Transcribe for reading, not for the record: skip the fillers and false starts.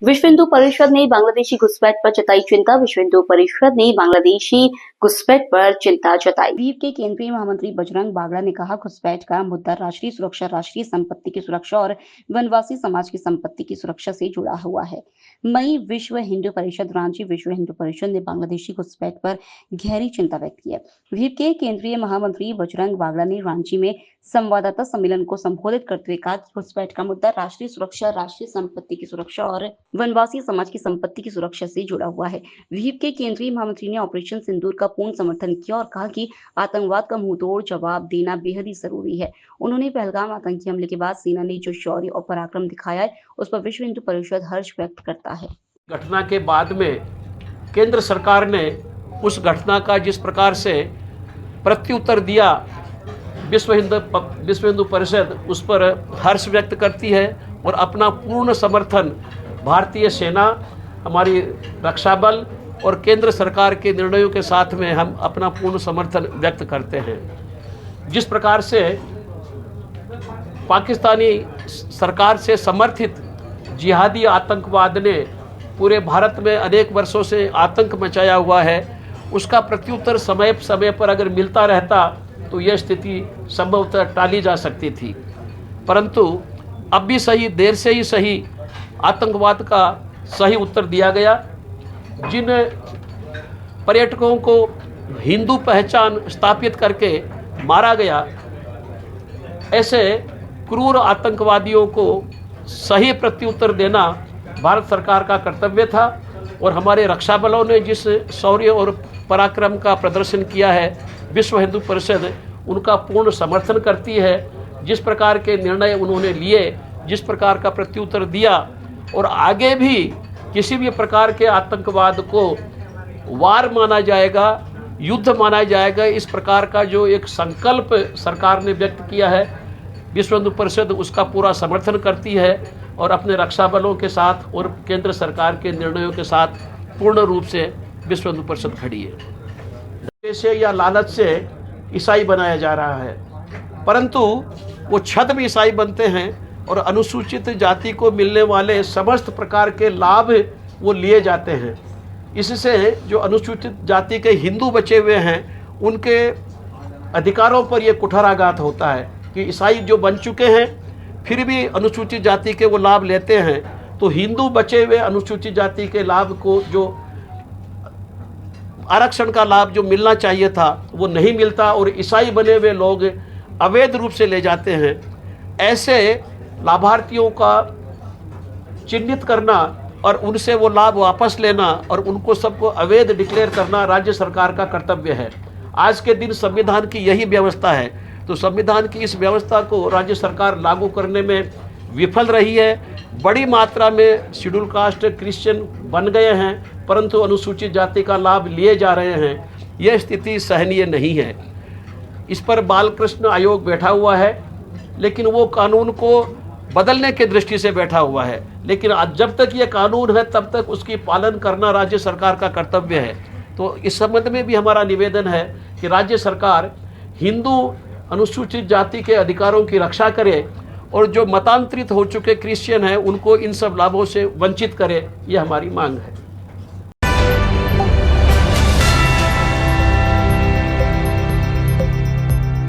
विश्व हिंदू परिषद ने बांग्लादेशी घुसपैठ पर जताई चिंता। विश्व हिंदू परिषद ने बांग्लादेशी घुसपैठ पर चिंता जताई। वीप के केंद्रीय महामंत्री बजरंग बागड़ा ने कहा, घुसपैठ का मुद्दा राष्ट्रीय सुरक्षा, राष्ट्रीय संपत्ति की सुरक्षा और वनवासी समाज की संपत्ति की सुरक्षा से जुड़ा हुआ है। मई विश्व हिंदू परिषद रांची विश्व हिंदू परिषद ने बांग्लादेशी घुसपैठ पर गहरी चिंता व्यक्त की है। वीप के केंद्रीय महामंत्री बजरंग बागड़ा ने रांची में संवाददाता सम्मेलन को संबोधित करते हुए कहा, घुसपैठ का मुद्दा राष्ट्रीय सुरक्षा, राष्ट्रीय संपत्ति की सुरक्षा और वनवासी समाज की संपत्ति की सुरक्षा से जुड़ा हुआ है। वीप के केंद्रीय महामंत्री ने ऑपरेशन सिंदूर का पूर्ण समर्थन किया और कहा कि आतंकवाद का मुंहतोड़ जवाब देना बेहद ही जरूरी है। उन्होंने पहलगाम आतंकी हमले के बाद सेना ने जो शौर्य और पराक्रम दिखाया है, उस पर विश्व हिंदू परिषद हर्ष व्यक्त करता है। घटना के बाद में केंद्र सरकार ने उस घटना का जिस प्रकार से प्रत्युत्तर दिया, विश्व हिंदू परिषद उस पर हर्ष व्यक्त करती है और अपना पूर्ण समर्थन भारतीय सेना, हमारी रक्षा बल और केंद्र सरकार के निर्णयों के साथ में हम अपना पूर्ण समर्थन व्यक्त करते हैं। जिस प्रकार से पाकिस्तानी सरकार से समर्थित जिहादी आतंकवाद ने पूरे भारत में अनेक वर्षों से आतंक मचाया हुआ है, उसका प्रत्युत्तर समय समय पर अगर मिलता रहता तो यह स्थिति संभवतः टाली जा सकती थी। परंतु अब भी सही, देर से ही सही, आतंकवाद का सही उत्तर दिया गया। जिन पर्यटकों को हिंदू पहचान स्थापित करके मारा गया, ऐसे क्रूर आतंकवादियों को सही प्रत्युत्तर देना भारत सरकार का कर्तव्य था और हमारे रक्षा बलों ने जिस शौर्य और पराक्रम का प्रदर्शन किया है, विश्व हिंदू परिषद उनका पूर्ण समर्थन करती है। जिस प्रकार के निर्णय उन्होंने लिए, जिस प्रकार का प्रत्युत्तर दिया और आगे भी किसी भी प्रकार के आतंकवाद को वार माना जाएगा, युद्ध माना जाएगा, इस प्रकार का जो एक संकल्प सरकार ने व्यक्त किया है, विश्व हिंदू परिषद उसका पूरा समर्थन करती है और अपने रक्षा बलों के साथ और केंद्र सरकार के निर्णयों के साथ पूर्ण रूप से विश्व हिंदू परिषद खड़ी है। पैसे या लालच से ईसाई बनाया जा रहा है, परंतु वो छद्म ईसाई बनते हैं और अनुसूचित जाति को मिलने वाले समस्त प्रकार के लाभ वो लिए जाते हैं। इससे जो अनुसूचित जाति के हिंदू बचे हुए हैं, उनके अधिकारों पर ये कुठाराघात होता है कि ईसाई जो बन चुके हैं फिर भी अनुसूचित जाति के वो लाभ लेते हैं, तो हिंदू बचे हुए अनुसूचित जाति के लाभ को, जो आरक्षण का लाभ जो मिलना चाहिए था, वो नहीं मिलता और ईसाई बने हुए लोग अवैध रूप से ले जाते हैं। ऐसे लाभार्थियों का चिन्हित करना और उनसे वो लाभ वापस लेना और उनको सबको अवैध डिक्लेयर करना राज्य सरकार का कर्तव्य है। आज के दिन संविधान की यही व्यवस्था है, तो संविधान की इस व्यवस्था को राज्य सरकार लागू करने में विफल रही है। बड़ी मात्रा में शेड्यूल कास्ट क्रिश्चियन बन गए हैं, परंतु अनुसूचित जाति का लाभ लिए जा रहे हैं। यह स्थिति सहनीय नहीं है। इस पर बाल कृष्ण आयोग बैठा हुआ है, लेकिन वो कानून को बदलने की दृष्टि से बैठा हुआ है, लेकिन जब तक ये कानून है तब तक उसकी पालन करना राज्य सरकार का कर्तव्य है। तो इस संबंध में भी हमारा निवेदन है कि राज्य सरकार हिंदू अनुसूचित जाति के अधिकारों की रक्षा करे और जो मतांतरित हो चुके क्रिश्चियन हैं उनको इन सब लाभों से वंचित करे, ये हमारी मांग है।